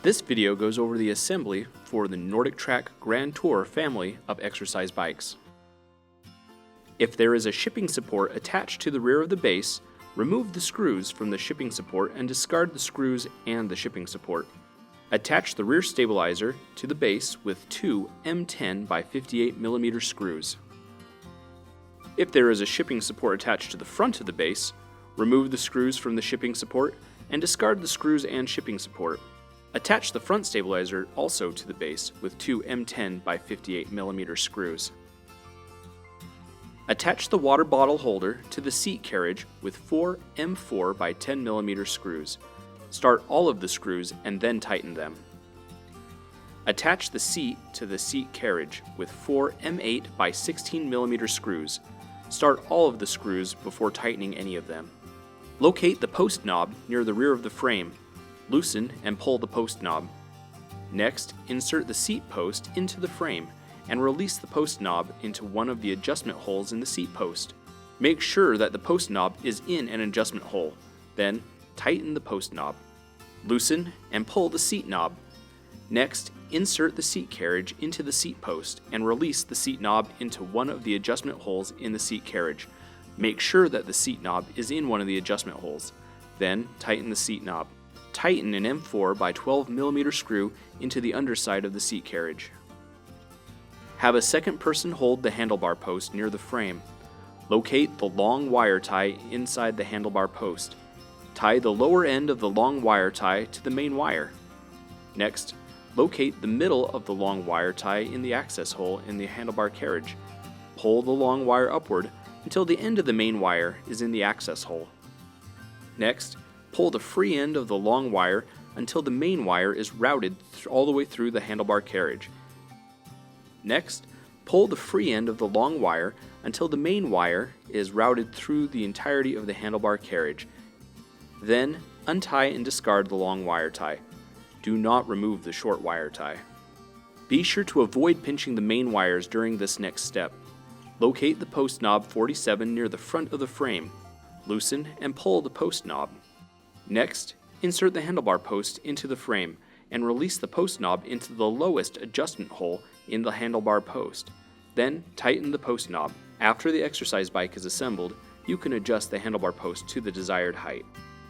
This video goes over the assembly for the NordicTrack Grand Tour family of exercise bikes. If there is a shipping support attached to the rear of the base, remove the screws from the shipping support and discard the screws and the shipping support. Attach the rear stabilizer to the base with two M10 by 58 mm screws. If there is a shipping support attached to the front of the base, remove the screws from the shipping support and discard the screws and shipping support. Attach the front stabilizer also to the base with two M10 by 58 mm screws. Attach the water bottle holder to the seat carriage with four M4 by 10 mm screws. Start all of the screws and then tighten them. Attach the seat to the seat carriage with four M8 by 16 mm screws. Start all of the screws before tightening any of them. Locate the post knob near the rear of the frame. Loosen and pull the post knob. Next, insert the seat post into the frame and release the post knob into one of the adjustment holes in the seat post. Make sure that the post knob is in an adjustment hole. Then, tighten the post knob. Loosen and pull the seat knob. Next, insert the seat carriage into the seat post and release the seat knob into one of the adjustment holes in the seat carriage. Make sure that the seat knob is in one of the adjustment holes. Then, tighten the seat knob. Tighten an M4 by 12 mm screw into the underside of the seat carriage. Have a second person hold the handlebar post near the frame. Locate the long wire tie inside the handlebar post. Tie the lower end of the long wire tie to the main wire. Next, locate the middle of the long wire tie in the access hole in the handlebar carriage. Pull the long wire upward until the end of the main wire is in the access hole. Next, pull the free end of the long wire until the main wire is routed all the way through the handlebar carriage. Next, pull the free end of the long wire until the main wire is routed through the entirety of the handlebar carriage. Then, untie and discard the long wire tie. Do not remove the short wire tie. Be sure to avoid pinching the main wires during this next step. Locate the post knob 47 near the front of the frame. Loosen and pull the post knob. Next, insert the handlebar post into the frame and release the post knob into the lowest adjustment hole in the handlebar post. Then, tighten the post knob. After the exercise bike is assembled, you can adjust the handlebar post to the desired height.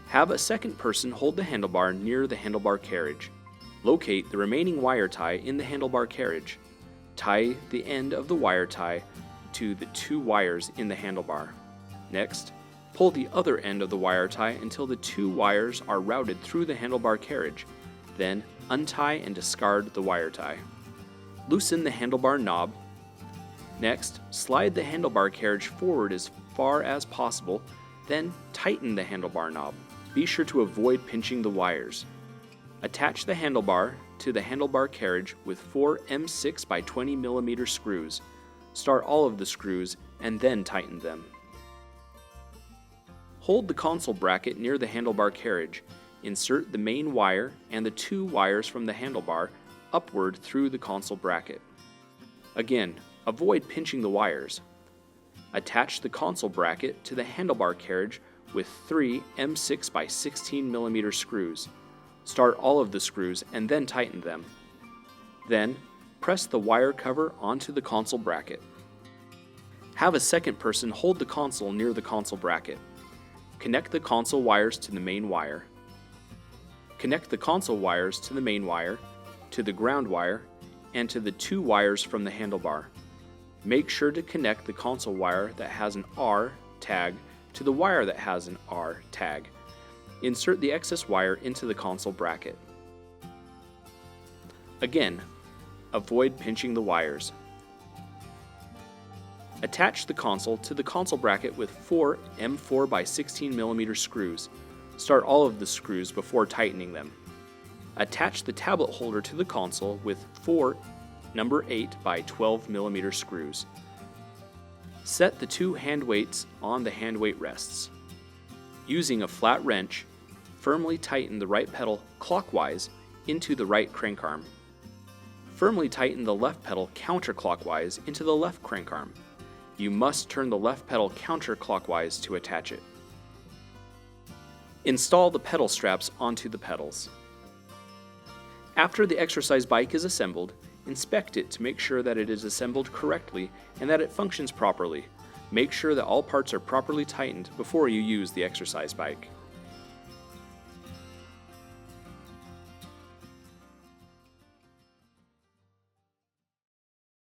Have a second person hold the handlebar near the handlebar carriage. Locate the remaining wire tie in the handlebar carriage. Tie the end of the wire tie to the two wires in the handlebar. Next, pull the other end of the wire tie until the two wires are routed through the handlebar carriage. Then, untie and discard the wire tie. Loosen the handlebar knob. Next, slide the handlebar carriage forward as far as possible, then tighten the handlebar knob. Be sure to avoid pinching the wires. Attach the handlebar to the handlebar carriage with four M6 by 20 mm screws. Start all of the screws and then tighten them. Hold the console bracket near the handlebar carriage. Insert the main wire and the two wires from the handlebar upward through the console bracket. Again, avoid pinching the wires. Attach the console bracket to the handlebar carriage with three M6 by 16 mm screws. Start all of the screws and then tighten them. Then, press the wire cover onto the console bracket. Have a second person hold the console near the console bracket. Connect the console wires to the main wire. Connect the console wires to the main wire, to the ground wire, and to the two wires from the handlebar. Make sure to connect the console wire that has an R tag to the wire that has an R tag. Insert the excess wire into the console bracket. Again, avoid pinching the wires. Attach the console to the console bracket with four M4 by 16 mm screws. Start all of the screws before tightening them. Attach the tablet holder to the console with four number 8 by 12 mm screws. Set the two hand weights on the hand weight rests. Using a flat wrench, firmly tighten the right pedal clockwise into the right crank arm. Firmly tighten the left pedal counterclockwise into the left crank arm. You must turn the left pedal counterclockwise to attach it. Install the pedal straps onto the pedals. After the exercise bike is assembled, inspect it to make sure that it is assembled correctly and that it functions properly. Make sure that all parts are properly tightened before you use the exercise bike.